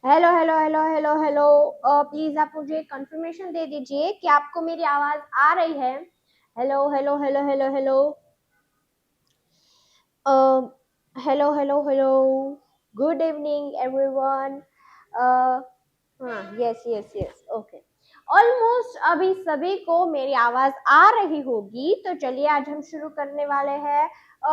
Hello hello hello hello hello. Please आप मुझे confirmation दे दीजिए कि आपको मेरी आवाज आ रही है। Hello hello hello hello hello. Hello hello hello. Good evening everyone. हाँ, yes yes yes, okay. Almost अभी सभी को मेरी आवाज आ रही होगी, तो चलिए आज हम शुरू करने वाले हैं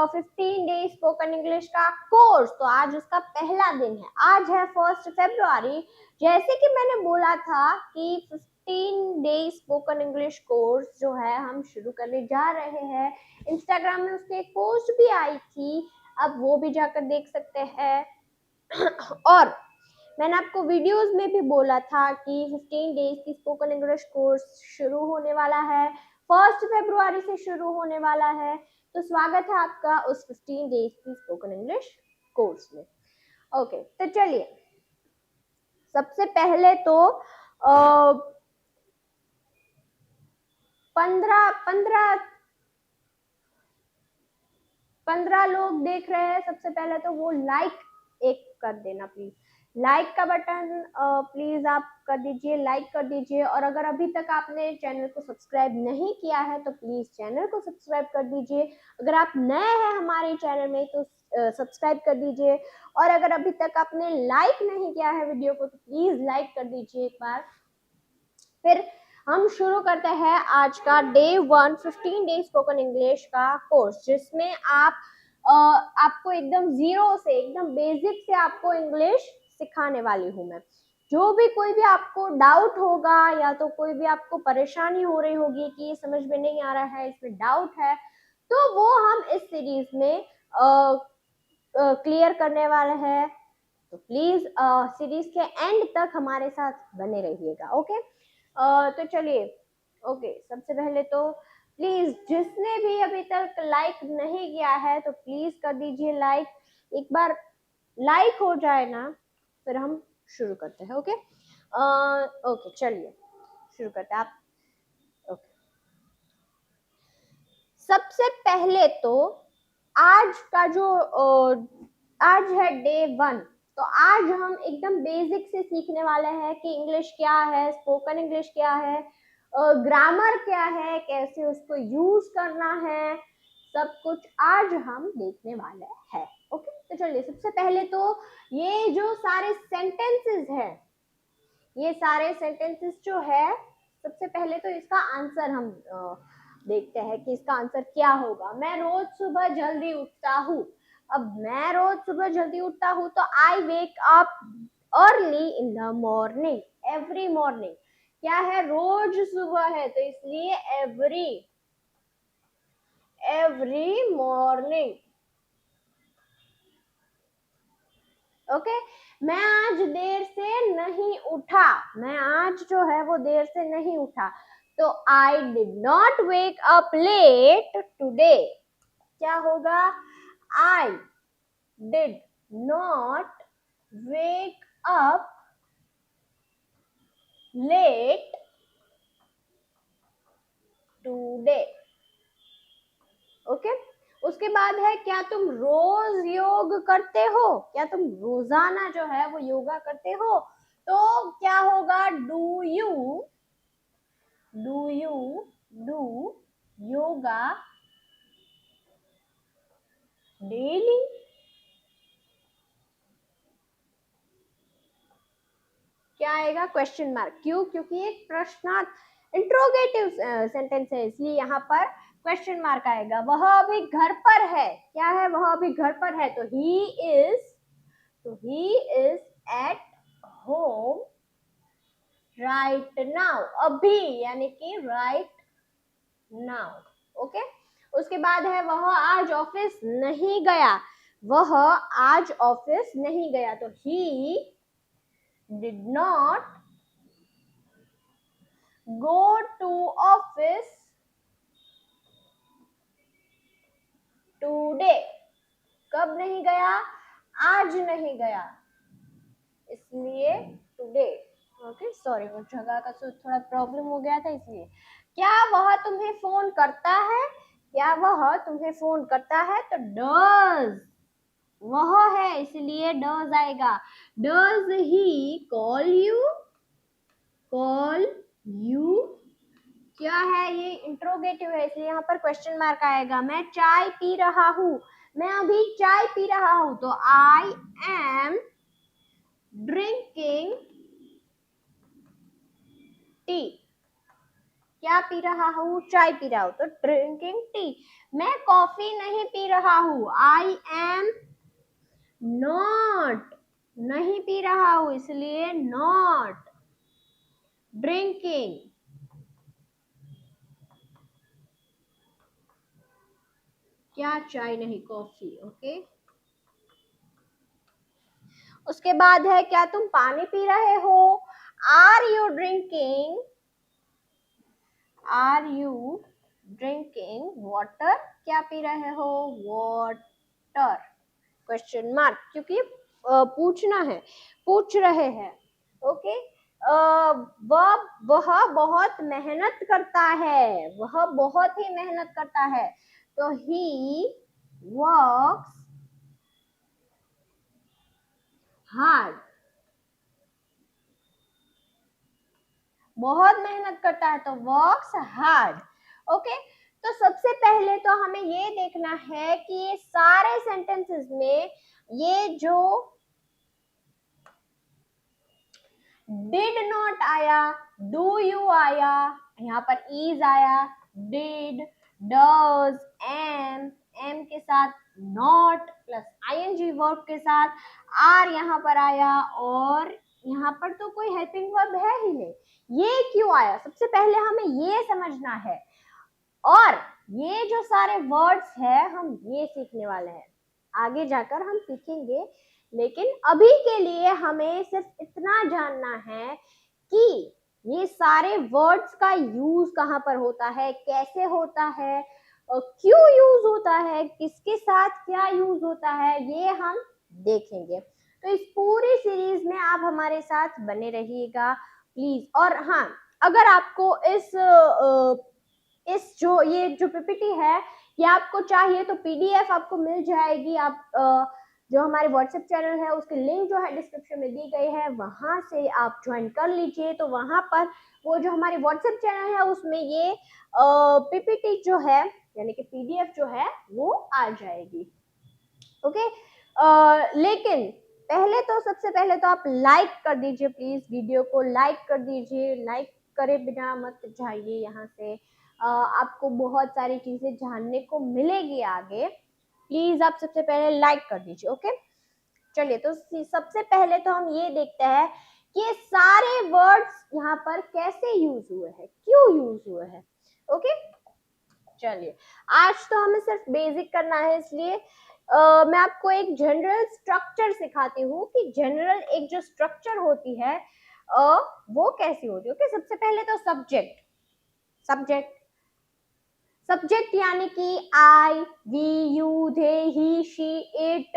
15 डे स्पोकन इंग्लिश का कोर्स। तो आज उसका पहला दिन है, आज है 1 फरवरी। जैसे कि मैंने बोला था कि 15 डे स्पोकन इंग्लिश कोर्स जो है हम शुरू करने जा रहे हैं। इंस्टाग्राम में उसकी एक पोस्ट भी आई थी, आप वो भी जाकर देख सकते हैं। और मैंने आपको वीडियोस में भी बोला था कि 15 डेज की स्पोकन इंग्लिश कोर्स शुरू होने वाला है, 1 फरवरी से शुरू होने वाला है। तो स्वागत है आपका उस 15 डेज की स्पोकन इंग्लिश कोर्स में। ओके, तो चलिए सबसे पहले तो 15 लोग देख रहे हैं। सबसे पहले तो वो लाइक एक कर देना प्लीज। लाइक का बटन प्लीज आप कर दीजिए, लाइक कर दीजिए। और अगर अभी तक आपने चैनल को सब्सक्राइब नहीं किया है तो प्लीज चैनल को सब्सक्राइब कर दीजिए। अगर आप नए हैं हमारे चैनल में तो सब्सक्राइब कर दीजिए। और अगर अभी तक आपने लाइक नहीं किया है वीडियो को तो प्लीज लाइक कर दीजिए एक बार। फिर हम शुरू करते हैं आज का डे 1 15 डे स्पोकन इंग्लिश का कोर्स, जिसमें आपको एकदम जीरो से, एकदम बेसिक से आपको इंग्लिश सिखाने वाली हूँ मैं। जो भी कोई भी आपको डाउट होगा या तो कोई भी आपको परेशानी हो रही होगी कि ये समझ में नहीं आ रहा है, इसमें डाउट है, तो वो हम इस सीरीज में क्लियर करने वाले हैं। तो प्लीज सीरीज के एंड तक हमारे साथ बने रहिएगा। ओके, तो चलिए। ओके, सबसे पहले तो प्लीज जिसने भी अभी तक लाइक नहीं किया है तो प्लीज कर दीजिए लाइक। एक बार लाइक हो जाए ना फिर हम शुरू करते हैं। ओके, ओके चलिए शुरू करते हैं आप। ओके, सबसे पहले तो आज का जो आज है डे 1। तो आज हम एकदम बेसिक से सीखने वाले हैं कि इंग्लिश क्या है, स्पोकन इंग्लिश क्या है, ग्रामर क्या है, कैसे उसको यूज करना है, सब कुछ आज हम देखने वाले हैं। ओके, तो चलिए सबसे पहले तो ये जो सारे सेंटेंसेस है, ये सारे सेंटेंसेस जो है, सबसे पहले तो इसका आंसर हम देखते हैं कि इसका आंसर क्या होगा। मैं रोज सुबह जल्दी उठता हूँ। अब मैं रोज सुबह जल्दी उठता हूँ तो I wake up early in the morning. Every morning क्या है, रोज सुबह है तो इसलिए एवरी मॉर्निंग। ओके, मैं आज देर से नहीं उठा। मैं आज जो है वो देर से नहीं उठा, तो I did not wake up late today. क्या होगा, I did not wake up late today. Okay, उसके बाद है, क्या तुम रोज योग करते हो? क्या तुम रोजाना जो है वो योगा करते हो? तो क्या होगा, do you do yoga daily? क्या आएगा, क्वेश्चन मार्क। क्यों? क्योंकि एक प्रश्नार्थ इंट्रोगेटिव सेंटेंस है, इसलिए यहाँ पर क्वेश्चन मार्क आएगा। वह अभी घर पर है। क्या है, वह अभी घर पर है, तो he is at home right now. अभी यानी कि राइट नाउ। ओके, उसके बाद है, वह आज ऑफिस नहीं गया। वह आज ऑफिस नहीं गया, तो he did not go to office today. कब नहीं गया, आज नहीं गया, इसलिए टुडे। ओके, सॉरी, वो जगह का थोड़ा प्रॉब्लम हो गया था इसलिए। क्या वह तुम्हें फोन करता है? क्या वह तुम्हें फोन करता है, तो डज वह है, इसलिए डज आएगा। Does he call you, call you क्या है, ये इंट्रोगेटिव है इसलिए यहाँ पर क्वेश्चन मार्क आएगा। मैं चाय पी रहा हूँ, मैं अभी चाय पी रहा हूँ, तो आई एम ड्रिंकिंग टी। क्या पी रहा हूँ, चाय पी रहा हूँ, तो ड्रिंकिंग टी। मैं कॉफी नहीं पी रहा हूँ, आई एम नॉट, नहीं पी रहा हूँ इसलिए नॉट ड्रिंकिंग। क्या, चाय नहीं, कॉफी। ओके, उसके बाद है क्या तुम पानी पी रहे हो, are you drinking, are you drinking water, क्या पी रहे हो, वाटर, क्वेश्चन मार्क, क्योंकि पूछना है, पूछ रहे हैं। ओके, वह बहुत मेहनत करता है, वह बहुत ही मेहनत करता है, तो ही वर्क्स हार्ड, बहुत मेहनत करता है तो वर्क्स हार्ड। ओके, तो सबसे पहले तो हमें ये देखना है कि ये सारे सेंटेंसेस में ये जो डिड नॉट आया, डू यू आया, यहाँ पर इज आया, डिड, डज, एम के साथ नॉट प्लस आईएनजी वर्ब के साथ आर यहाँ पर आया, और यहाँ पर तो कोई हेल्पिंग वर्ब है ही नहीं, ये क्यों आया, सबसे पहले हमें ये समझना है। और ये जो सारे वर्ड्स है हम ये सीखने वाले हैं, आगे जाकर हम सीखेंगे, लेकिन अभी के लिए हमें सिर्फ इतना जानना है कि ये सारे वर्ड्स का यूज कहाँ पर होता है, कैसे होता है, क्यों यूज होता है, किसके साथ क्या यूज होता है, ये हम देखेंगे। तो इस पूरी सीरीज में आप हमारे साथ बने रहिएगा प्लीज। और हाँ, अगर आपको इस जो ये जो पीपीटी है ये आपको चाहिए तो पीडीएफ आपको मिल जाएगी। आप जो हमारे व्हाट्सएप चैनल है उसके लिंक जो है डिस्क्रिप्शन में दी गई है, वहां से आप ज्वाइन कर लीजिए। तो वहां पर वो जो हमारे व्हाट्सएप चैनल है उसमें ये पीपीटी जो है यानी कि पीडीएफ जो है वो आ जाएगी। ओके, लेकिन पहले तो सबसे पहले तो आप लाइक कर दीजिए प्लीज, वीडियो को लाइक कर दीजिए, लाइक करे बिना मत जाइए यहाँ से, आपको बहुत सारी चीजें जानने को मिलेगी आगे, प्लीज आप सबसे पहले लाइक कर दीजिए। ओके, चलिए, तो सबसे पहले तो हम ये देखते हैं कि ये सारे वर्ड्स यहाँ पर कैसे यूज हुए हैं, क्यों यूज हुए हैं। ओके, चलिए, आज तो हमें सिर्फ बेसिक करना है, इसलिए मैं आपको एक जनरल स्ट्रक्चर सिखाती हूँ कि जनरल एक जो स्ट्रक्चर होती है वो कैसी होती है। ओके, सबसे पहले तो सब्जेक्ट, सब्जेक्ट सब्जेक्ट यानी कि I, we, you, they, he, she, it,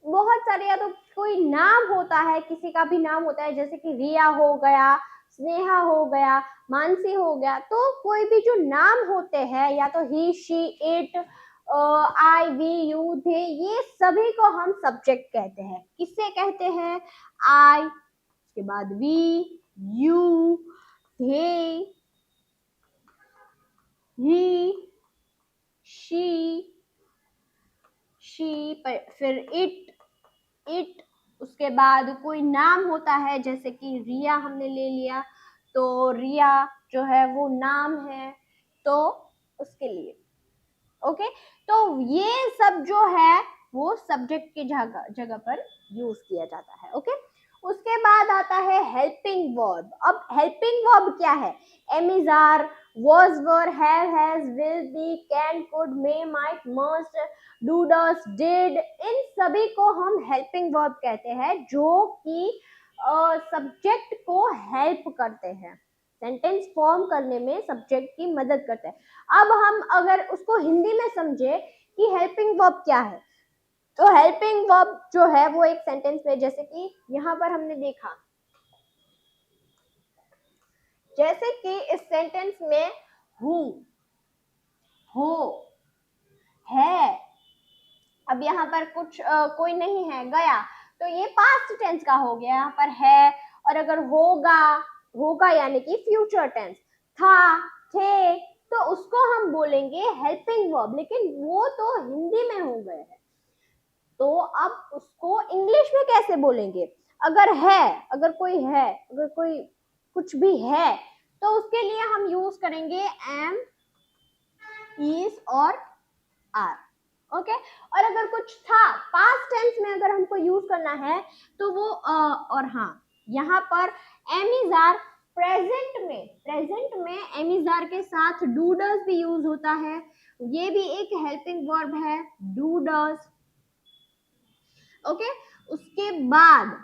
बहुत सारे, या तो कोई नाम होता है, किसी का भी नाम होता है, जैसे कि रिया हो गया, स्नेहा हो गया, मानसी हो गया, तो कोई भी जो नाम होते हैं या तो he, she, it, I, we, you, they, ये सभी को हम सब्जेक्ट कहते हैं। किससे कहते हैं, आई, उसके बाद we, you, they, he, she, फिर इट, उसके बाद कोई नाम होता है जैसे कि रिया हमने ले लिया, तो रिया जो है वो नाम है, तो उसके लिए। ओके, तो ये सब जो है वो सब्जेक्ट की जगह जगह पर यूज किया जाता है। ओके, उसके बाद आता है हेल्पिंग वर्ब। अब हेल्पिंग वर्ब क्या है, am is are, was were, have has, will be, can, could, may, might, must, do, does, did, इन सभी को हम हेल्पिंग वर्ब कहते हैं जो कि सब्जेक्ट को हेल्प करते हैं, सेंटेंस फॉर्म करने में सब्जेक्ट की मदद करते हैं। अब हम अगर उसको हिंदी में समझे कि हेल्पिंग वर्ब क्या है, तो हेल्पिंग वर्ब जो है वो एक सेंटेंस में, जैसे कि यहाँ पर हमने देखा, जैसे कि इस सेंटेंस में हूँ, हो, है, अब अब यहाँ पर कुछ कोई नहीं है, गया, तो ये पास्ट टेंस का हो गया, यहाँ पर है। और अगर होगा, होगा यानी कि फ्यूचर टेंस, था, थे, तो उसको हम बोलेंगे हेल्पिंग वर्ब, लेकिन वो तो हिंदी में हो गए हैं, तो अब उसको इंग्लिश में कैसे बोलेंगे? अगर है, अगर कोई है, अगर कोई कुछ भी है, तो उसके लिए हम यूज करेंगे एम, इज और आर। ओके, और अगर कुछ था, पास्ट टेंस में अगर हमको यूज करना है तो वो और हाँ, यहाँ पर एम इज आर, प्रेजेंट में एम इज आर के साथ डू डज भी यूज होता है, ये भी एक हेल्पिंग वर्ब है, डू डज। ओके, उसके बाद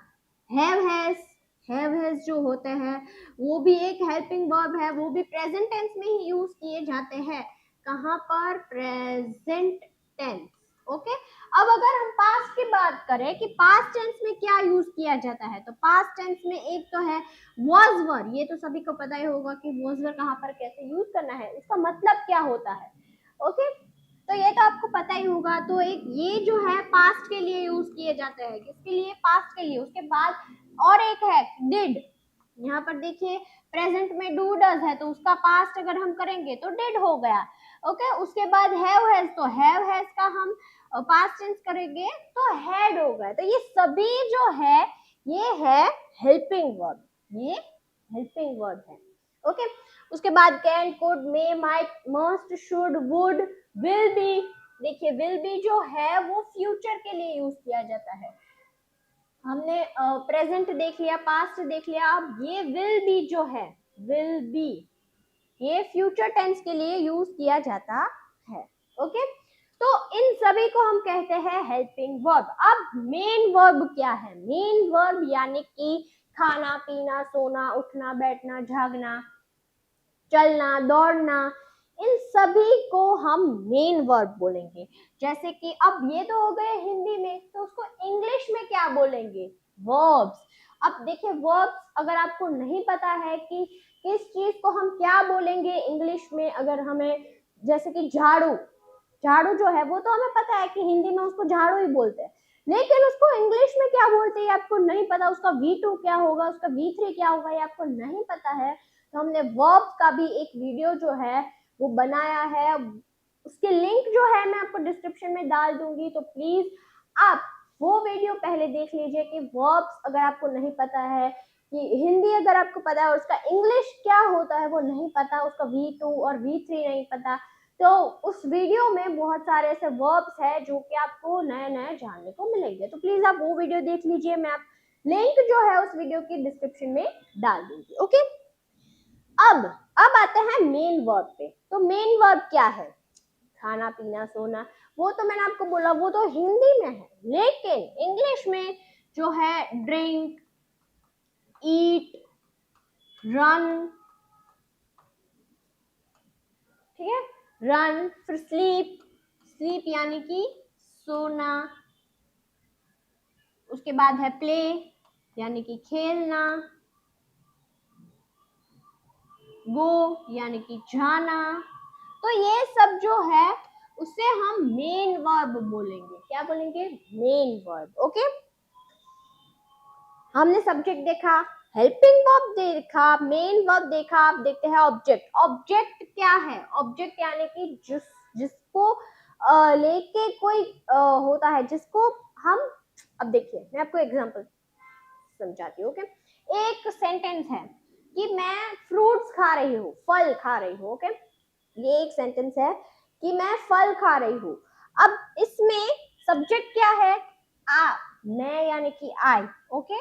हैव हैज जो होते हैं वो भी एक हेल्पिंग वर्ब है, वो भी प्रेजेंट टेंस में ही यूज किए जाते हैं। कहाँ पर? Present tense. ओके, अब अगर हम पास्ट की बात करें कि पास्ट टेंस में क्या यूज किया जाता है, तो पास्ट टेंस में एक तो है was were, ये तो सभी को पता ही होगा कि was were कहाँ पर कैसे यूज करना है, इसका मतलब क्या होता है। ओके, तो ये तो आपको पता ही होगा। तो एक ये जो है पास्ट के लिए यूज किए जाते हैं, किसके लिए? पास्ट के लिए। उसके बाद और एक है डिड, यहाँ पर देखिए प्रेजेंट में डू डज है, तो उसका पास्ट अगर हम करेंगे तो डिड हो गया। ओके, उसके बाद हैव हैज, तो हैव हैज का हम पास्ट टेंस करेंगे तो हैड हो गया। तो ये सभी जो है ये है हेल्पिंग वर्ब, ये हेल्पिंग वर्ब है। ओके, उसके बाद can, could, may, might, must, should, would, will be. देखिए विल बी जो है वो फ्यूचर के लिए यूज किया जाता है। हमने प्रेजेंट देख लिया, पास्ट देख लिया, अब ये विल बी जो है, विल बी, ये फ्यूचर टेंस के लिए यूज किया जाता है। ओके, तो इन सभी को हम कहते हैं हेल्पिंग वर्ब। अब मेन वर्ब क्या है? मेन वर्ब यानी कि खाना, पीना, सोना, उठना, बैठना, जागना, चलना, दौड़ना, इन सभी को हम मेन वर्ब बोलेंगे। जैसे कि अब ये तो हो गए हिंदी में, तो उसको इंग्लिश में क्या बोलेंगे? वर्ब्स। अब देखिए वर्ब्स अगर आपको नहीं पता है कि किस चीज को हम क्या बोलेंगे इंग्लिश में, अगर हमें जैसे कि झाड़ू, झाड़ू जो है वो तो हमें पता है कि हिंदी में उसको झाड़ू ही बोलते हैं, लेकिन उसको इंग्लिश में क्या बोलते हैं आपको नहीं पता, उसका V2 क्या होगा, उसका V3 क्या होगा, ये आपको नहीं पता है। तो हमने वर्ब का भी एक वीडियो जो है वो बनाया है, उसके लिंक जो है मैं आपको डिस्क्रिप्शन में डाल दूंगी, तो प्लीज आप वो वीडियो पहले देख लीजिए कि वर्ब्स अगर आपको नहीं पता है, कि हिंदी अगर आपको पता है और उसका इंग्लिश क्या होता है वो नहीं पता, उसका V2 और V3 नहीं पता, तो उस वीडियो में बहुत सारे ऐसे वर्ब्स है जो कि आपको नए नए जानने को मिलेंगे। तो प्लीज आप वो वीडियो देख लीजिए, मैं आप लिंक जो है उस वीडियो की डिस्क्रिप्शन में डाल दूंगी। ओके, अब आते हैं मेन वर्ब पे। तो मेन वर्ब क्या है? खाना, पीना, सोना, वो तो मैंने आपको बोला वो तो हिंदी में है, लेकिन इंग्लिश में जो है ड्रिंक, ईट, रन, ठीक है, रन, फिर स्लीप, स्लीप यानी कि सोना, उसके बाद है प्ले यानी कि खेलना, गो यानी कि जाना, तो ये सब जो है उसे हम मेन वर्ब बोलेंगे। क्या बोलेंगे? Main verb. ओके, हमने सब्जेक्ट देखा, हेल्पिंग वर्ब देखा, मेन वर्ब देखा, अब देखते हैं ऑब्जेक्ट। ऑब्जेक्ट क्या है? ऑब्जेक्ट यानी कि जिसको लेके कोई होता है, जिसको हम, अब देखिए मैं आपको एग्जांपल समझाती हूँ। ओके, एक सेंटेंस है कि मैं फ्रूट्स खा रही हूँ, फल खा रही हूँ। ओके, ये एक सेंटेंस है कि मैं फल खा रही हूँ। अब इसमें सब्जेक्ट क्या है? मैं यानी कि आई। ओके,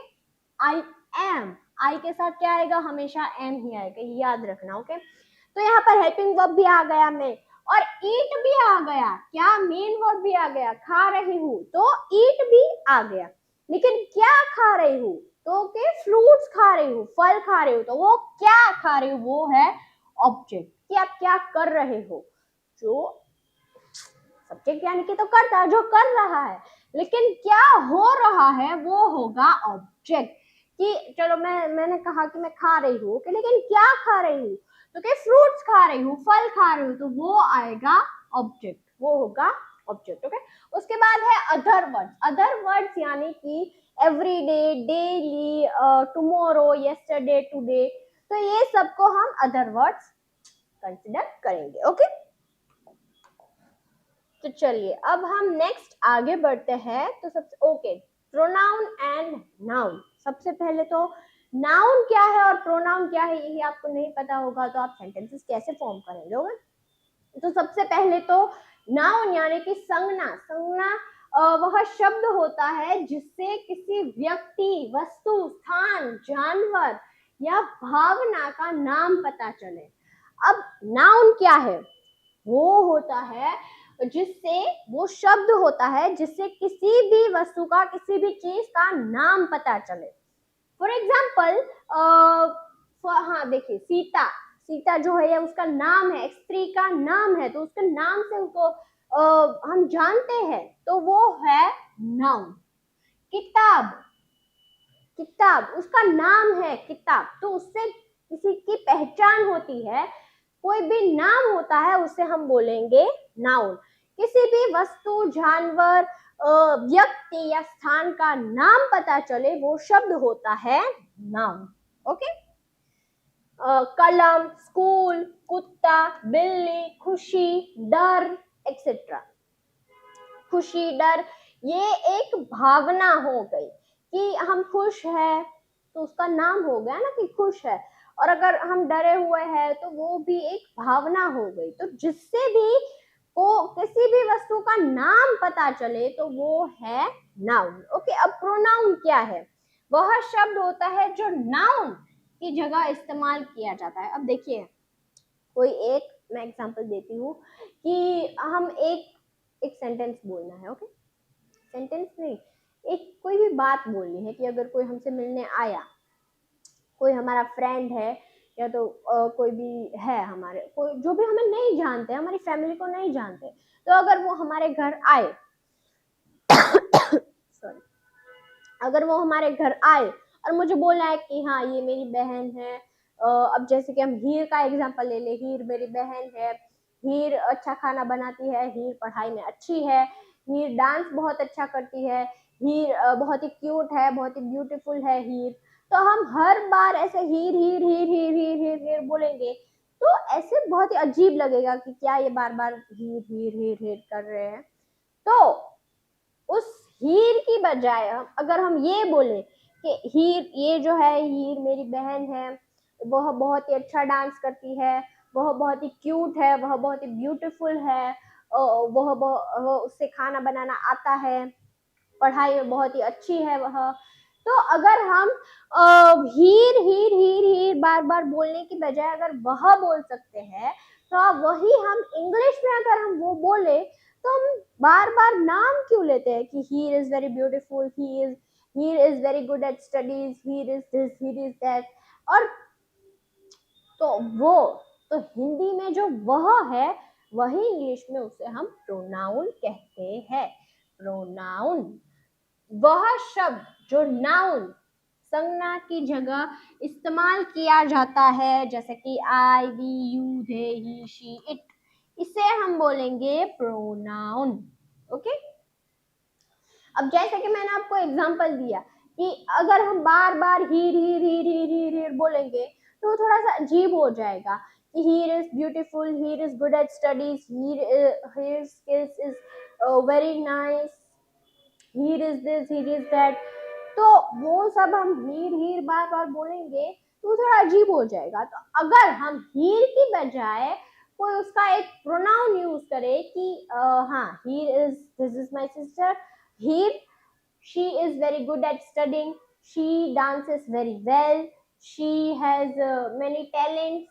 आई एम, आई के साथ क्या आएगा? हमेशा एम ही आएगा, ये याद रखना। ओके, तो यहाँ पर हेल्पिंग वर्ब भी आ गया मैं, और ईट भी आ गया। क्या? मेन वर्ब भी आ गया। खा रही हूँ तो ईट भी आ गया, लेकिन क्या खा रही हूँ? तो के फ्रूट्स खा रही हूँ, फल खा रही हूँ, तो वो क्या खा रही हूँ वो है ऑब्जेक्ट, कि आप क्या कर रहे हो। जो सब्जेक्ट यानी कि तो करता है, जो कर रहा है, लेकिन क्या हो रहा है वो होगा ऑब्जेक्ट। कि चलो मैंने कहा कि मैं खा रही हूँ, लेकिन क्या खा रही हूँ? तो क्या फ्रूट्स खा रही हूँ, फल खा रही हूँ, तो वो आएगा ऑब्जेक्ट, वो होगा ऑब्जेक्ट। ओके, उसके उसके बाद है अदर वर्ड्स। अदर वर्ड्स यानी कि every day, daily, tomorrow, yesterday, today, तो ये सबको हम अदर वर्ड्स कंसिडर करेंगे। ओके, तो चलिए अब हम नेक्स्ट आगे बढ़ते हैं। तो सबसे ओके, प्रोनाउन एंड नाउन। सबसे पहले तो नाउन क्या है और प्रोनाउन क्या है यही आपको नहीं पता होगा तो आप सेंटेंसेस कैसे फॉर्म करेंगे। ओके, तो सबसे पहले तो नाउन यानी कि संज्ञा। संज्ञा वह शब्द होता है जिससे किसी व्यक्ति, वस्तु, स्थान, जानवर या भावना का नाम पता चले। अब नाउन क्या है? वो होता है जिससे, वो शब्द होता है जिससे किसी भी वस्तु का, किसी भी चीज का नाम पता चले। फॉर एग्जाम्पल, हाँ देखिए, सीता, सीता जो है उसका नाम है, एक स्त्री का नाम है, तो उसके नाम से उसको हम जानते हैं, तो वो है नाउन। किताब, किताब उसका नाम है किताब, तो उससे किसी की पहचान होती है। कोई भी नाम होता है उसे हम बोलेंगे नाउन। किसी भी वस्तु, जानवर, व्यक्ति या स्थान का नाम पता चले वो शब्द होता है नाउन। ओके, कलम, स्कूल, कुत्ता, बिल्ली, खुशी, डर, एक्सेट्रा। खुशी, डर, ये एक भावना हो गई कि हम खुश है, तो उसका नाम हो गया ना कि खुश है। और अगर हम डरे हुए हैं तो वो भी एक भावना हो गई। तो जिससे भी को किसी भी वस्तु का नाम पता चले तो वो है नाउन। ओके, अब प्रोनाउन क्या है? वह शब्द होता है जो नाउन की जगह इस्तेमाल किया जाता है। अब देखिए, कोई एक, मैं एग्जांपल देती हूँ कि हम एक सेंटेंस बोलना है। ओके, सेंटेंस नहीं, एक कोई भी बात बोलनी है कि अगर कोई हमसे मिलने आया, कोई हमारा फ्रेंड है या तो कोई भी है हमारे, कोई जो भी हमें नहीं जानते, हमारी फैमिली को नहीं जानते, तो अगर वो हमारे घर आए सॉरी, अगर वो हमारे घर आए और मुझे बोलना है कि हाँ ये मेरी बहन है, अब जैसे कि हम हीर का एग्जांपल ले ले, हीर मेरी बहन है, हीर अच्छा खाना बनाती है, हीर पढ़ाई में अच्छी है, हीर डांस बहुत अच्छा करती है, हीर बहुत ही क्यूट है, बहुत ही ब्यूटीफुल है हीर। तो हम हर बार ऐसे हीर हीर हीर हीर हीर हीर हीर बोलेंगे तो ऐसे बहुत ही अजीब लगेगा कि क्या ये बार बार हीर हीर हीर हीर कर रहे हैं। तो उस हीर की बजाय अगर हम ये बोले कि हीर, ये जो है हीर मेरी बहन है, वह बहुत ही अच्छा डांस करती है, वह बहुत ही क्यूट है, वह बहुत ही ब्यूटीफुल है, वह उससे खाना बनाना आता है, पढ़ाई में बहुत ही अच्छी है वह। तो अगर हम हीर हीर हीर हीर बार बार बोलने की बजाय अगर वह बोल सकते हैं, तो अब वही हम इंग्लिश में अगर हम वो बोले तो हम बार बार नाम क्यों लेते हैं कि her is very beautiful, her is very good at studies, her is this, her is that. और तो वो, तो हिंदी में जो वह है वही इंग्लिश में उसे हम प्रोनाउन कहते हैं। प्रोनाउन वह शब्द जो नाउन, संज्ञा की जगह इस्तेमाल किया जाता है, जैसे कि I, we, you, they, he, she, it, इसे हम बोलेंगे प्रोनाउन। ओके, अब जैसे कि मैंने आपको एग्जांपल दिया कि अगर हम बार बार हीर हीर हीर हीर हीर हीर बोलेंगे तो थोड़ा सा अजीब हो जाएगा कि her is beautiful, her is good at studies, her skills is very nice, her is this, her is that. तो वो सब हम हीर हीर बार बार बोलेंगे तो थोड़ा अजीब हो जाएगा। तो अगर हम हीर की बजाय कोई उसका एक प्रोनाउन यूज करे कि हाँ her is, this is my sister, her, she is very good at studying, she dances very well, she has many talents।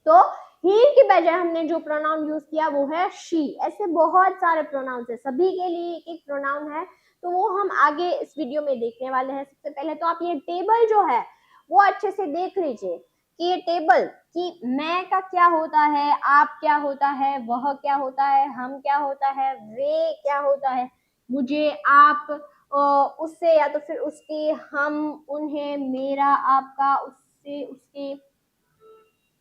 तो ही की बजाय हमने जो प्रोनाउन यूज किया वो है शी। ऐसे बहुत सारे प्रोनाउन है, सभी के लिए एक एक प्रोनाउन है, तो वो हम आगे इस वीडियो में देखने वाले हैं। सबसे पहले तो आप ये टेबल जो है वो अच्छे से देख लीजिए कि ये टेबल कि मैं का क्या होता है, आप क्या होता है, वह क्या होता है, हम क्या होता है, वे क्या होता है, मुझे, आप, उससे या तो फिर उसके, हम, उन्हें, मेरा, आपका, उससे, उसके,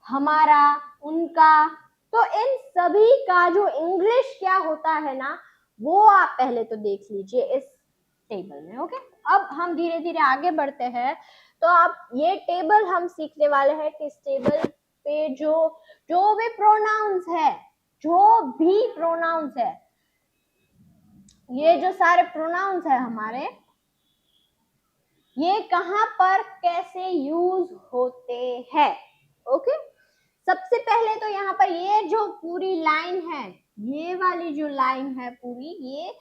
हमारा, उनका। तो इन सभी का जो इंग्लिश क्या होता है ना, वो आप पहले तो देख लीजिए इस टेबल में। ओके, अब हम धीरे धीरे आगे बढ़ते हैं। तो आप ये टेबल हम सीखने वाले हैं कि इस टेबल पे जो जो भी प्रोनाउंस है, जो भी प्रोनाउंस है, ये जो सारे प्रोनाउंस है हमारे, ये कहां पर कैसे यूज होते हैं। ओके, सबसे पहले तो यहाँ पर ये जो पूरी लाइन है, ये वाली जो लाइन है पूरी, ये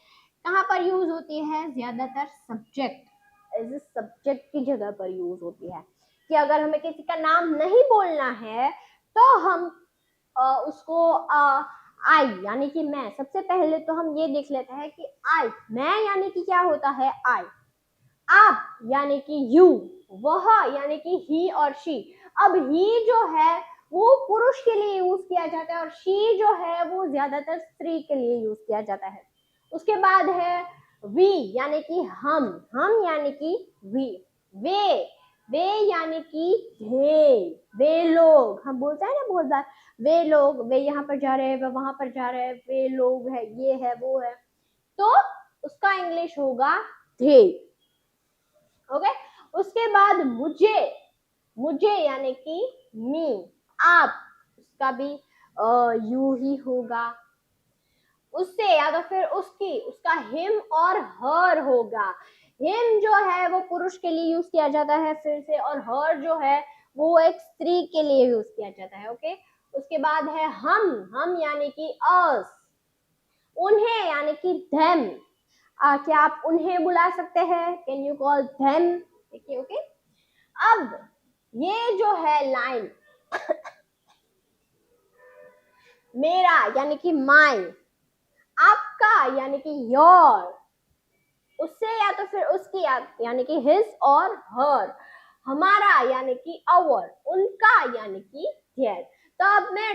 कहां पर यूज होती है, ज्यादातर सब्जेक्ट, एज ए सब्जेक्ट की जगह पर यूज होती है। कि अगर हमें किसी का नाम नहीं बोलना है तो हम उसको आई यानी कि मैं, सबसे पहले तो हम ये देख लेते हैं कि आई, मैं यानी कि क्या होता है आई, आप यानी कि यू, वह यानी कि ही और शी। अब ही जो है वो पुरुष के लिए यूज किया जाता है और शी जो है वो ज्यादातर स्त्री के लिए यूज किया जाता है। उसके बाद है वी यानी कि हम यानी कि वी, वे यानी कि वे लोग, हम बोलते हैं ना बहुत बार, वे लोग, वे यहाँ पर जा रहे हैं, वे वहां पर जा रहे हैं, वे लोग है, ये है, वो है, तो उसका इंग्लिश होगा they। ओके, उसके बाद मुझे यानी कि मी, आप, उसका भी यू ही होगा। उससे या तो फिर उसकी, उसका हिम और हर होगा। हिम जो है वो पुरुष के लिए यूज किया जाता है फिर से, और हर जो है वो एक स्त्री के लिए यूज किया जाता है। ओके, उसके बाद है हम यानी कि अस, उन्हें यानी कि them, क्या आप उन्हें बुला सकते हैं, कैन यू कॉल them। देखिए, ओके, अब ये जो है लाइन मेरा यानी कि माई, आपका यानी कि योर, उससे या तो फिर उसकी यानी कि हिज और हर, हमारा यानी कि आवर, उनका यानी कि देयर। तो अब मैं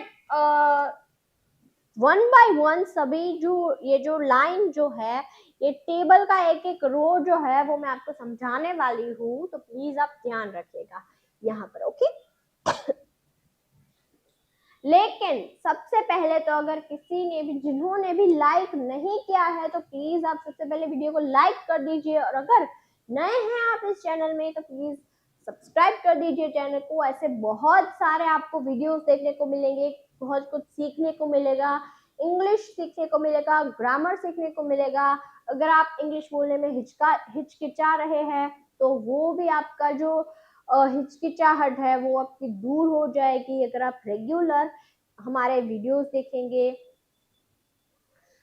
वन बाय वन सभी जो ये जो लाइन जो है, ये टेबल का एक एक रो जो है वो मैं आपको समझाने वाली हूँ, तो प्लीज आप ध्यान रखिएगा यहाँ पर। ओके, लेकिन सबसे पहले तो अगर किसी ने भी, जिन्होंने भी लाइक नहीं किया है, तो प्लीज आप सबसे पहले वीडियो को लाइक कर दीजिए, और अगर नए हैं आप इस चैनल में तो प्लीज सब्सक्राइब कर दीजिए चैनल को। ऐसे बहुत सारे आपको वीडियोस देखने को मिलेंगे, बहुत कुछ सीखने को मिलेगा, इंग्लिश सीखने को मिलेगा, ग्रामर सीखने को मिलेगा। अगर आप इंग्लिश बोलने में हिचकिचा रहे हैं तो वो भी आपका जो हिचकिचाहट है वो आपकी दूर हो जाएगी अगर आप रेगुलर हमारे वीडियोस देखेंगे।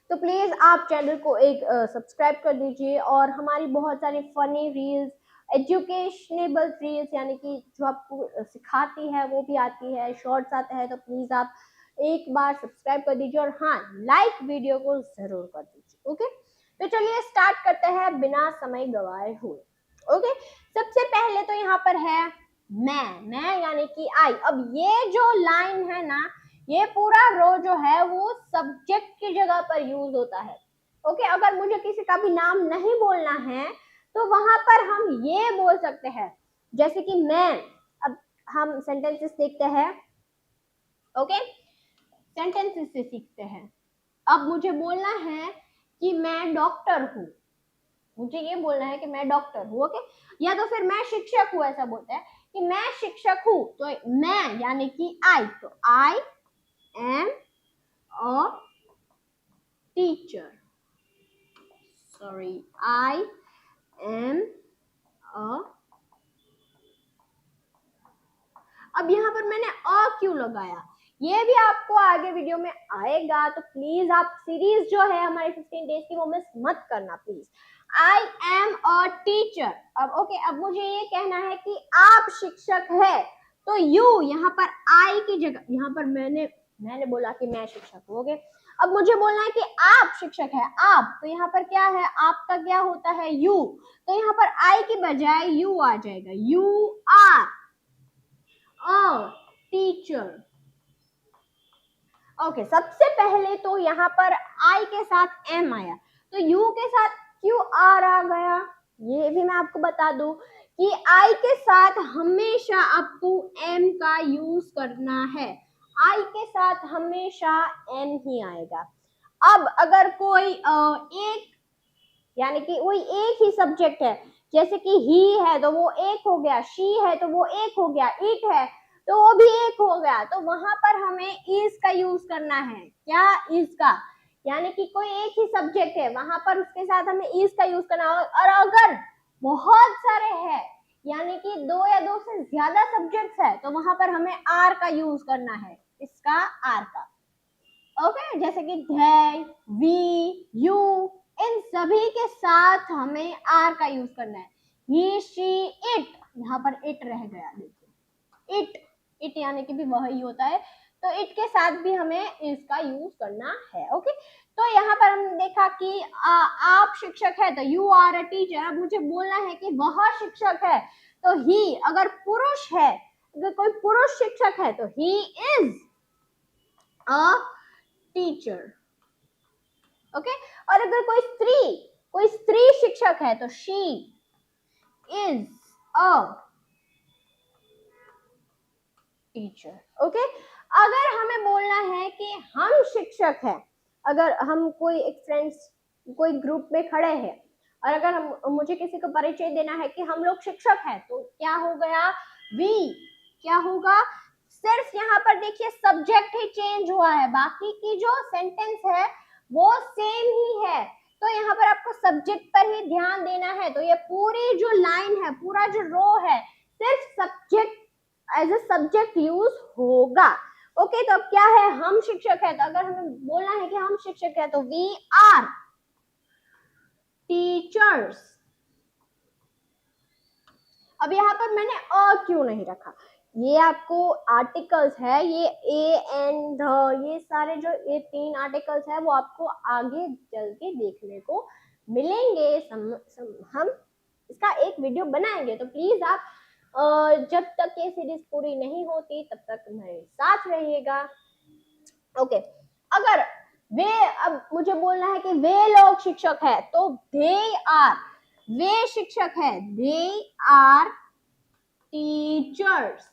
तो प्लीज आप चैनल को एक सब्सक्राइब कर दीजिए, और हमारी बहुत सारी फनी रील्स, एजुकेशनेबल रील्स यानी कि जो आपको सिखाती है वो भी आती है, शॉर्ट्स आते हैं, तो प्लीज आप एक बार सब्सक्राइब कर दीजिए, और हाँ, लाइक वीडियो को जरूर कर दीजिए। ओके, तो चलिए स्टार्ट करते हैं बिना समय गवाए हुए। ओके, सबसे पहले तो यहाँ पर है मैं यानी कि आई। अब ये जो लाइन है ना, ये पूरा रो जो है वो सब्जेक्ट की जगह पर यूज होता है। ओके, अगर मुझे किसी का भी नाम नहीं बोलना है तो वहां पर हम ये बोल सकते हैं, जैसे कि मैं। अब हम सेंटेंसेस देखते हैं। ओके, सेंटेंसेस से सीखते हैं। अब मुझे बोलना है कि मैं डॉक्टर हूँ, मुझे ये बोलना है कि मैं डॉक्टर हूँ। ओके, या तो फिर मैं शिक्षक हूँ, ऐसा बोलते हैं कि मैं शिक्षक हूँ, तो मैं यानी कि आई, तो I am a teacher, sorry, I am a, अब यहाँ पर मैंने अ क्यों लगाया, ये भी आपको आगे वीडियो में आएगा, तो प्लीज आप सीरीज जो है हमारी 15 डेज की वो मिस मत करना please. I am a teacher. अब ओके, अब मुझे ये कहना है कि आप शिक्षक है, तो यू यहाँ पर आई की जगह, यहाँ पर मैंने बोला कि मैं शिक्षक हूँ। ओके, अब मुझे बोलना है कि आप शिक्षक है, आप, तो यहाँ पर क्या है, आपका क्या होता है, यू, तो यहाँ पर आई की बजाय यू आ जाएगा, you are a teacher. Okay, सबसे पहले तो यहाँ पर आई के साथ एम आया, तो यू के साथ क्यों आर आ गया, ये भी मैं आपको बता दूं कि आई के साथ हमेशा आपको एम का यूज करना है, आई के साथ हमेशा एम ही आएगा। अब अगर कोई एक यानी कि वही एक ही सब्जेक्ट है, जैसे कि ही है तो वो एक हो गया, शी है तो वो एक हो गया, इट है तो वो भी एक हो गया, तो वहां पर हमें इज का यूज करना है। क्या? इज का। यानी कि कोई एक ही सब्जेक्ट है, वहां पर उसके साथ हमें इज का यूज करना है। और अगर बहुत सारे हैं, यानी कि दो या दो से ज्यादा सब्जेक्ट्स है, तो वहां पर हमें आर का यूज करना है, इसका, आर का। ओके, जैसे कि they, वी, यू, इन सभी के साथ हमें आर का यूज करना है। ही, शी, इट, यहाँ पर इट रह गया, देखिए इट, इट यानी कि भी वही होता है, तो इट के साथ भी हमें इसका यूज करना है। ओके, तो यहाँ पर हमने देखा कि आप शिक्षक है तो यू आर अ टीचर। अब मुझे बोलना है कि वह शिक्षक है, तो ही, अगर पुरुष है, अगर कोई पुरुष शिक्षक है तो ही इज अ टीचर। ओके, और अगर कोई स्त्री शिक्षक है तो she is a teacher. Okay, अगर हमें बोलना है कि हम शिक्षक हैं, अगर हम कोई एक फ्रेंड्स कोई ग्रुप में खड़े हैं, और अगर हम मुझे किसी को परिचय देना है कि हम लोग शिक्षक हैं, तो क्या हो गया? वी। क्या होगा? सिर्फ यहाँ पर देखिए सब्जेक्ट ही चेंज हुआ है, बाकी की जो सेंटेंस है वो सेम ही है। तो यहाँ पर आपको सब्जेक्ट पर ही ध्यान देना है। तो ये पूरी जो लाइन है, पूरा जो रो है, सिर्फ subject as a subject use होगा। ओके, तो अब क्या है? हम शिक्षक है, तो अगर हमें बोलना है कि हम शिक्षक है तो वी आर टीचर्स। अब यहाँ पर मैंने अ क्यों नहीं रखा? ये आपको आर्टिकल्स है, ये ए एंड द, ये सारे जो ये तीन आर्टिकल्स है वो आपको आगे चल के देखने को मिलेंगे। हम इसका एक वीडियो बनाएंगे, तो प्लीज आप जब तक ये सीरीज पूरी नहीं होती तब तक मेरे साथ रहिएगा। ओके, अगर वे, अब मुझे बोलना है कि वे लोग शिक्षक है, तो दे आर, वे शिक्षक है, they are teachers.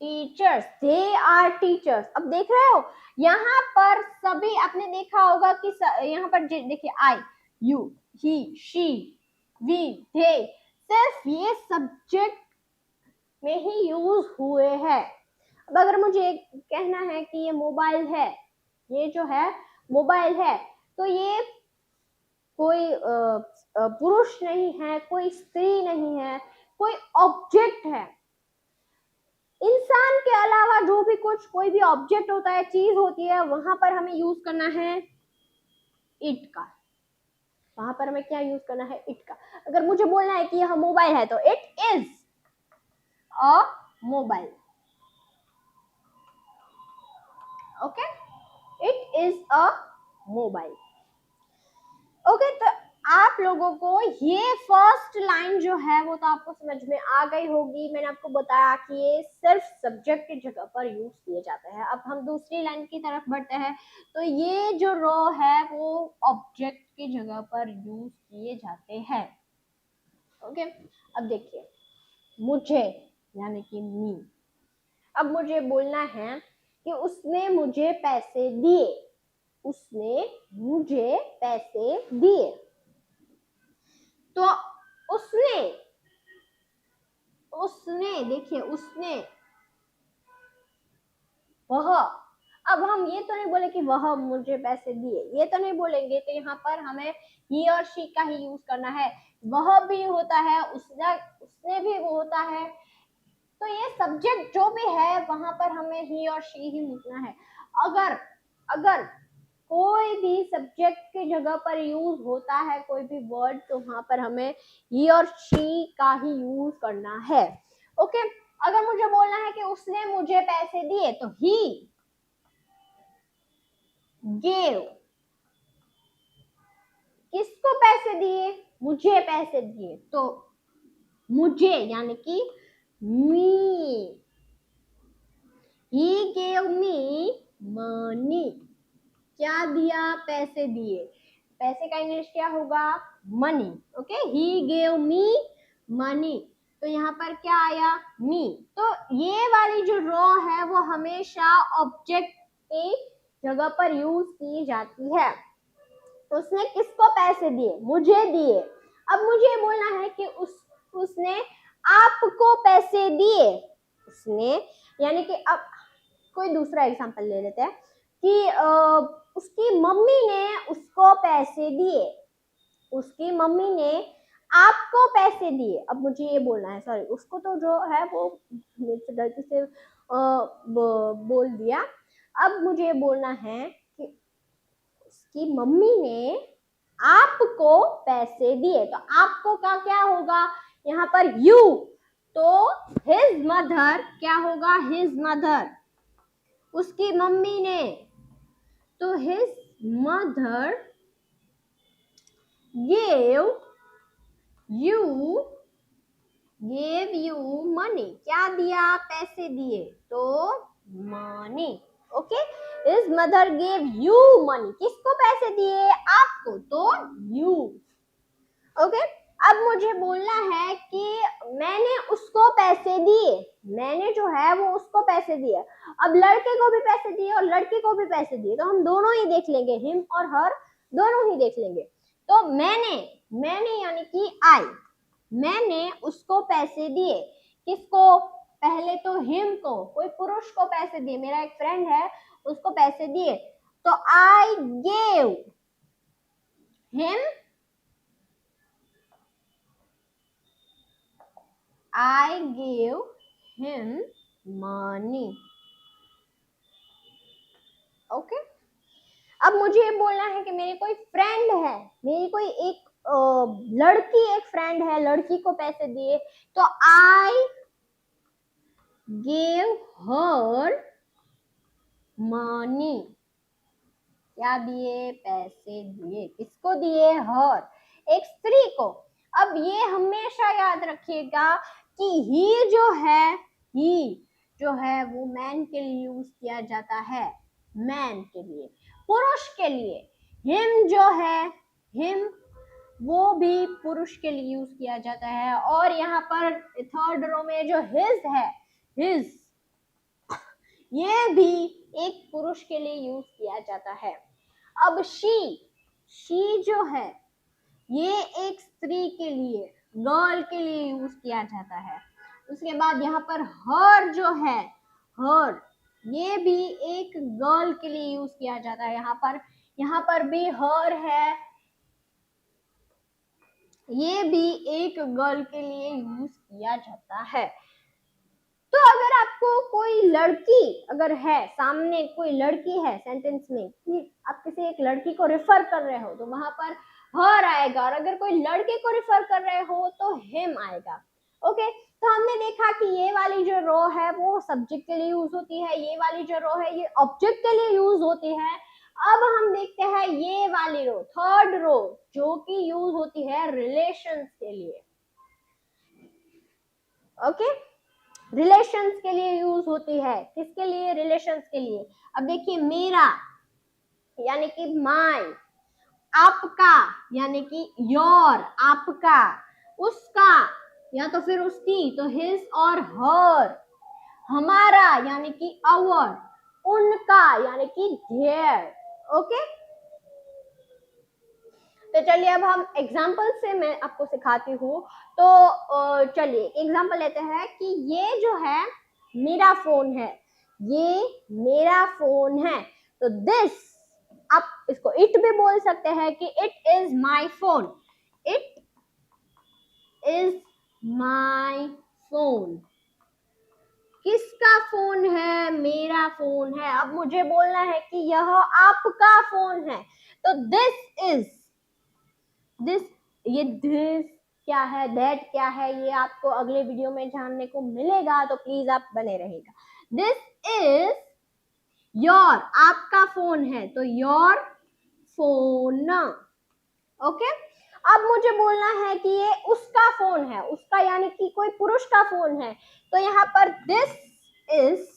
Teachers, they are teachers. अब देख रहे हो यहाँ पर सभी आपने देखा होगा कि यहाँ पर देखिए आई, यू, ही, शी, वी, दे, सिर्फ ये सब्जेक्ट में ही यूज हुए हैं। अब अगर मुझे कहना है कि ये मोबाइल है, ये जो है मोबाइल है, तो ये कोई पुरुष नहीं है, कोई स्त्री नहीं है, कोई ऑब्जेक्ट है। इंसान के अलावा जो भी कुछ कोई भी ऑब्जेक्ट होता है, चीज होती है, वहां पर हमें यूज करना है इट का। वहां पर हमें क्या यूज करना है? इट का। अगर मुझे बोलना है कि यह मोबाइल है तो it is a mobile. Okay, it is a mobile. Okay, तो आप लोगों को ये फर्स्ट लाइन जो है वो तो आपको समझ में आ गई होगी। मैंने आपको बताया कि ये सिर्फ सब्जेक्ट की जगह पर यूज किए जाते हैं। अब हम दूसरी लाइन की तरफ बढ़ते हैं, तो ये जो रो है वो ऑब्जेक्ट की जगह पर यूज किए जाते हैं। ओके, अब देखिए मुझे यानी कि मी। अब मुझे बोलना है कि उसने मुझे पैसे दिए, उसने मुझे पैसे दिए, तो उसने, उसने देखिए उसने, वह। अब हम ये तो नहीं बोले कि वह मुझे पैसे दिए, ये तो नहीं बोलेंगे, तो यहाँ पर हमें ही और शी का ही यूज करना है। वह भी होता है, उसने भी वो होता है, तो ये सब्जेक्ट जो भी है वहां पर हमें ही और शी ही लिखना है। अगर अगर कोई भी सब्जेक्ट की जगह पर यूज होता है कोई भी वर्ड, तो वहां पर हमें ही और शी का ही यूज करना है। ओके, अगर मुझे बोलना है कि उसने मुझे पैसे दिए, तो ही गेव। किसको पैसे दिए? मुझे पैसे दिए, तो मुझे यानी कि मी, ही गेव मी मनी। क्या दिया? पैसे दिए। पैसे का इंग्लिश क्या होगा? Money. Okay, he gave me money. तो यहाँ पर क्या आया, मी। तो ये वाली जो रो है वो हमेशा ऑब्जेक्ट की जगह पर यूज की जाती है। तो उसने किसको पैसे दिए, मुझे दिए। अब मुझे बोलना है कि उसने आपको पैसे दिए। उसने यानी कि अब कोई दूसरा एग्जांपल ले लेते हैं कि उसकी मम्मी ने उसको पैसे दिए, उसकी मम्मी ने आपको पैसे दिए। अब मुझे ये बोलना है, सॉरी उसको तो जो है वो गलती से बोल दिया। अब मुझे बोलना है कि उसकी मम्मी ने आपको पैसे दिए। तो आपको का क्या होगा यहाँ पर, यू। तो हिज मदर क्या होगा, हिज मदर। उसकी मम्मी ने, तो his mother gave you money. क्या दिया, पैसे दिए, तो money. Okay, his mother gave you money. किसको पैसे दिए, आपको, तो यू। ओके, अब मुझे बोलना है कि मैंने उसको पैसे दिए। मैंने जो है वो उसको पैसे दिए। अब लड़के को भी पैसे दिए और लड़की को भी पैसे दिए, तो हम दोनों ही देख लेंगे, हिम और हर दोनों ही देख लेंगे। तो मैंने यानी कि आई, मैंने उसको पैसे दिए। किसको, पहले तो हिम को, कोई पुरुष को पैसे दिए, मेरा एक फ्रेंड है उसको पैसे दिए। तो I gave him, I gave him money. Okay, अब मुझे ये बोलना है कि मेरी कोई फ्रेंड है, मेरी कोई एक लड़की, एक फ्रेंड है, लड़की को पैसे दिए। तो I gave her money। क्या दिए, पैसे दिए। किसको दिए, हर, एक स्त्री को। अब ये हमेशा याद रखिएगा कि ही जो है वो मैन के लिए यूज किया जाता है, मैन के लिए, पुरुष के लिए। हिम जो है, हिम वो भी पुरुष के लिए यूज किया जाता है। और यहाँ पर थर्ड रो में जो हिज है, हिज, ये भी एक पुरुष के लिए यूज किया जाता है। अब शी जो है ये एक स्त्री के लिए, गर्ल के लिए यूज किया जाता है। उसके बाद यहाँ पर हर जो है, हर, ये भी एक गर्ल के लिए यूज किया जाता है। यहाँ पर भी हर है, ये भी एक गर्ल के लिए यूज किया जाता है। तो अगर आपको कोई लड़की अगर है, सामने कोई लड़की है सेंटेंस में, कि आप किसी एक लड़की को रेफर कर रहे हो, तो वहां पर हर आएगा। और अगर कोई लड़के को रेफर कर रहे हो तो हिम आएगा। ओके, तो हमने देखा कि ये वाली जो रो है वो सब्जेक्ट के लिए यूज होती है, ये वाली जो रो है ये ऑब्जेक्ट के लिए यूज होती है। अब हम देखते हैं ये वाली रो, थर्ड रो, जो कि यूज होती है रिलेशंस के लिए। ओके, रिलेशंस के लिए यूज होती है। किसके लिए, रिलेशंस के लिए। अब देखिए, मेरा यानी कि माय, आपका यानी कि योर, आपका, उसका या तो फिर उसकी, तो हिज और हर, हमारा यानी कि आवर, उनका यानी कि देयर। ओके, तो चलिए अब हम एग्जाम्पल से मैं आपको सिखाती हूँ। तो चलिए एग्जाम्पल लेते हैं कि ये जो है मेरा फोन है, ये मेरा फोन है। तो दिस, आप इसको इट भी बोल सकते हैं कि it is my phone, it is my phone. किसका फोन है, मेरा फोन है। अब मुझे बोलना है कि यह आपका फोन है। तो दिस, ये दिस क्या है, दैट क्या है, ये आपको अगले वीडियो में जानने को मिलेगा, तो प्लीज आप बने रहिएगा। दिस इज योर, आपका फोन है, तो योर फोन। ओके, अब मुझे बोलना है कि ये उसका फोन है, उसका यानी कि कोई पुरुष का फोन है। तो यहाँ पर दिस इज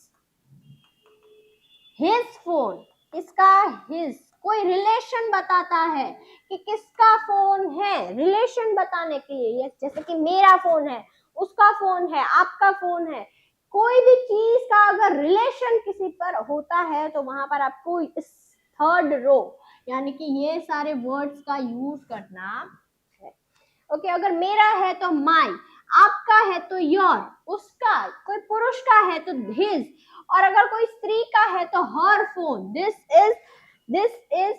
हिज फोन। किसका, हिज, कोई रिलेशन बताता है कि किसका फोन है, रिलेशन बताने के लिए। जैसे कि मेरा फोन है, उसका फोन है, आपका फोन है, कोई भी चीज का अगर रिलेशन किसी पर होता है तो वहां पर आपको इस थर्ड रो यानी कि ये सारे वर्ड्स का यूज करना है। ओके, अगर मेरा है तो माई, आपका है तो योर, उसका, कोई पुरुष का है तो हिज, और अगर कोई स्त्री का है तो her phone, this is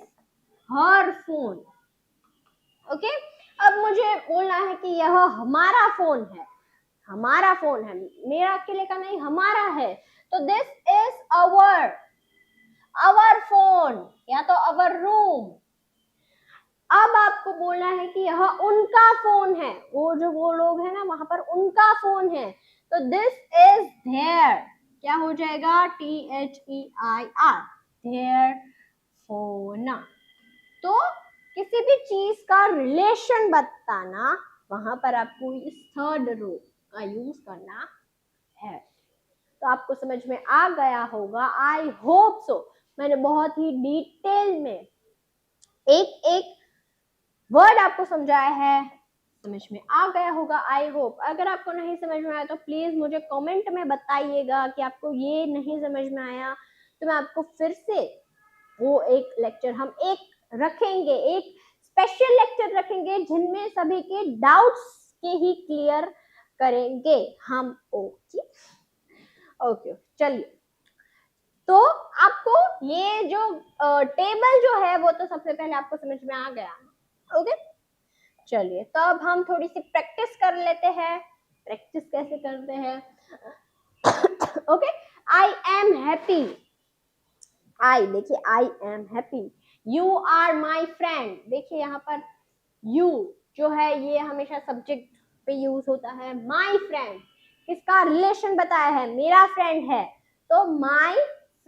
her phone. Okay, अब मुझे बोलना है कि यह हमारा फोन है, हमारा फोन है, मेरा अकेले का नहीं, हमारा है, तो दिस इज आवर फोन या तो आवर रूम। अब आपको बोलना है कि यह उनका फोन है, वो लोग हैं ना वहां पर, उनका फोन है, तो दिस इज देयर, क्या हो जाएगा, THEIR, देयर फोन। तो किसी भी चीज का रिलेशन बताना वहां पर आपको इस थर्ड रो का यूज करना है। तो आपको समझ में आ गया होगा, आई होप सो। मैंने बहुत ही डिटेल में एक एक वर्ड आपको समझाया है, समझ में आ गया होगा आई होप। अगर आपको नहीं समझ में आया तो प्लीज मुझे कमेंट में बताइएगा कि आपको ये नहीं समझ में आया, तो मैं आपको फिर से वो एक लेक्चर हम एक रखेंगे, एक स्पेशल लेक्चर रखेंगे जिनमें सभी के डाउट्स के ही क्लियर करेंगे हम। ओके ओके, चलिए। तो आपको ये जो टेबल जो है वो तो सबसे पहले आपको समझ में आ गया। ओके, चलिए, तो अब हम थोड़ी सी प्रैक्टिस कर लेते हैं। प्रैक्टिस कैसे करते हैं? Okay, I am happy, I, देखिए I am happy. You are my friend, देखिए यहाँ पर यू जो है ये हमेशा सब्जेक्ट पे यूज होता है। माई फ्रेंड किसका रिलेशन बताया है, मेरा फ्रेंड है, तो my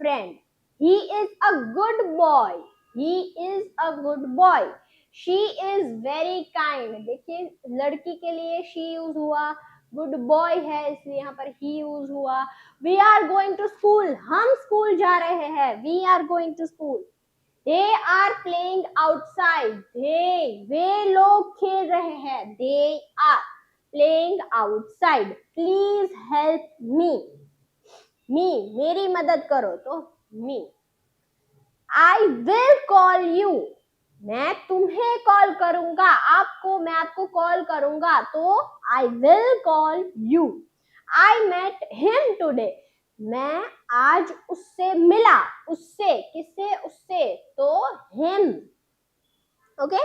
friend. He is a good boy, he is a good boy. She is very kind, देखिए लड़की के लिए शी यूज हुआ, गुड बॉय है इसलिए यहाँ पर ही यूज हुआ। We are going to school, हम स्कूल जा रहे हैं, we are going to school. They are playing outside, वे लोग खेल रहे हैं, they are playing outside. Please help me, मेरी मदद करो, तो me. I will call you, मैं तुम्हें कॉल करूंगा, मैं आपको कॉल करूंगा, तो I will call you. I met him today, मैं आज उससे मिला, उससे, किससे, उससे, तो him. Okay,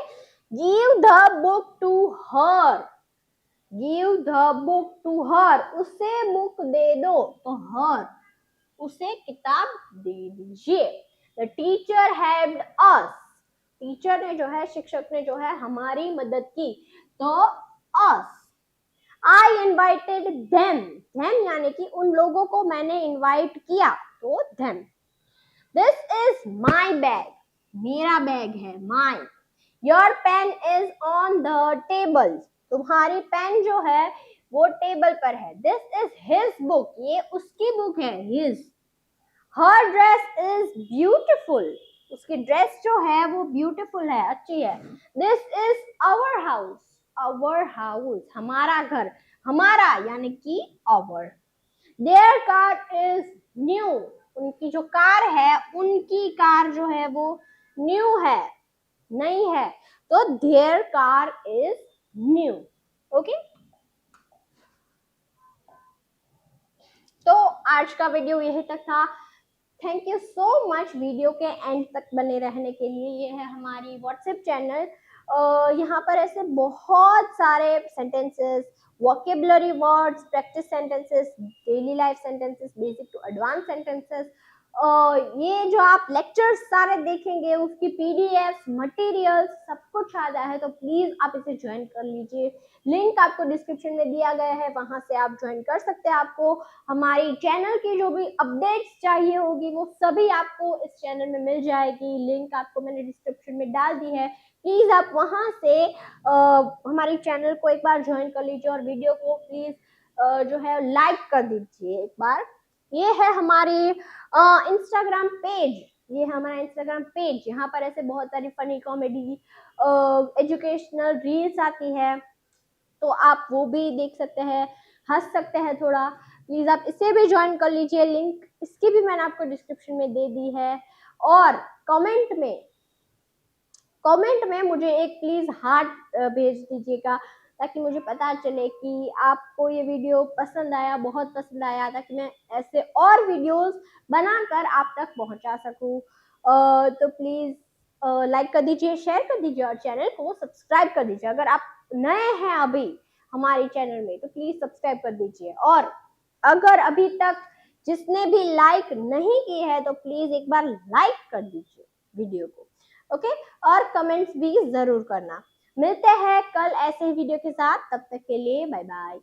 give the book to her, give the book to her, उसे बुक दे दो, तो her, उसे किताब दे दीजिए। The teacher helped us, teacher ने जो है, शिक्षक ने जो है हमारी मदद की, तो us. I invited them, यानी कि उन लोगों को मैंने इनवाइट किया, तो them. This is my bag, मेरा बैग है, my. Your pen is on the table, तुम्हारी पेन जो है वो टेबल पर है। This is his book, ये उसकी बुक है, his. Her dress is beautiful, उसकी ड्रेस जो है वो ब्यूटीफुल है, अच्छी है। This is our house, हमारा घर, हमारा यानी कि our. Their car is new, उनकी जो कार है, उनकी कार जो है वो न्यू है, नई है, तो their car is new. Okay, तो आज का वीडियो यही तक था। Thank you so much video के एंड तक बने रहने के लिए। ये है हमारी व्हाट्सएप चैनल, यहाँ पर ऐसे बहुत सारे sentences, vocabulary words, practice sentences, daily life sentences, basic to advance sentences, ये जो आप लेक्चर्स सारे देखेंगे उसकी पीडीएफ मटेरियल्स सब कुछ आ गया है, तो प्लीज आप इसे ज्वाइन कर लीजिए। लिंक आपको डिस्क्रिप्शन में दिया गया है, वहां से आप ज्वाइन कर सकते हैं। आपको हमारी चैनल की जो भी अपडेट्स चाहिए होगी वो सभी आपको इस चैनल में मिल जाएगी। लिंक आपको मैंने डिस्क्रिप्शन में डाल दी है, प्लीज आप वहां से हमारी चैनल को एक बार ज्वाइन कर लीजिए और वीडियो को प्लीज जो है लाइक कर दीजिए एक बार। ये है हमारी इंस्टाग्राम पेज, ये है हमारा इंस्टाग्राम पेज। यहाँ पर ऐसे बहुत सारी फनी कॉमेडी एजुकेशनल रील्स आती है, तो आप वो भी देख सकते हैं। हंस सकते हैं थोड़ा, प्लीज आप इसे भी ज्वाइन कर लीजिए, लिंक इसकी भी मैंने आपको डिस्क्रिप्शन में दे दी है। और कमेंट में मुझे एक प्लीज हार्ट भेज दीजिएगा, ताकि मुझे पता चले कि आपको ये वीडियो पसंद आया, बहुत पसंद आया, ताकि मैं ऐसे और वीडियोस बनाकर आप तक पहुंचा सकूं। तो प्लीज लाइक कर दीजिए, शेयर कर दीजिए और चैनल को सब्सक्राइब कर दीजिए। अगर आप नए हैं अभी हमारे चैनल में तो प्लीज सब्सक्राइब कर दीजिए। और अगर अभी तक जिसने भी लाइक नहीं की है तो प्लीज एक बार लाइक कर दीजिए वीडियो को, ओके। और कमेंट्स भी जरूर करना। मिलते हैं कल ऐसे ही वीडियो के साथ, तब तक के लिए बाय बाय।